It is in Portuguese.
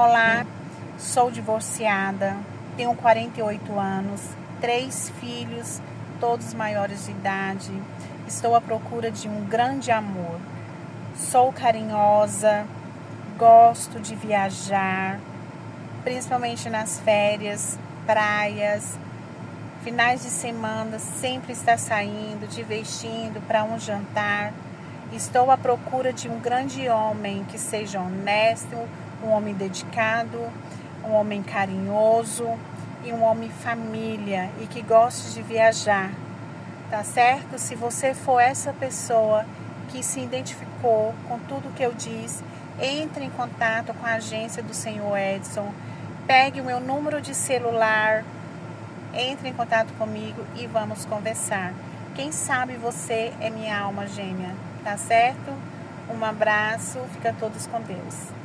Olá, sou divorciada, tenho 48 anos, 3 filhos, todos maiores de idade. Estou à procura de um grande amor. Sou carinhosa, gosto de viajar, principalmente nas férias, praias, finais de semana, sempre estar saindo, divertindo para um jantar. Estou à procura de um grande homem que seja honesto, um homem dedicado, um homem carinhoso e um homem família e que goste de viajar, tá certo? Se você for essa pessoa que se identificou com tudo que eu disse, entre em contato com a agência do Senhor Edson, pegue o meu número de celular, entre em contato comigo e vamos conversar. Quem sabe você é minha alma gêmea, tá certo? Um abraço, fica todos com Deus.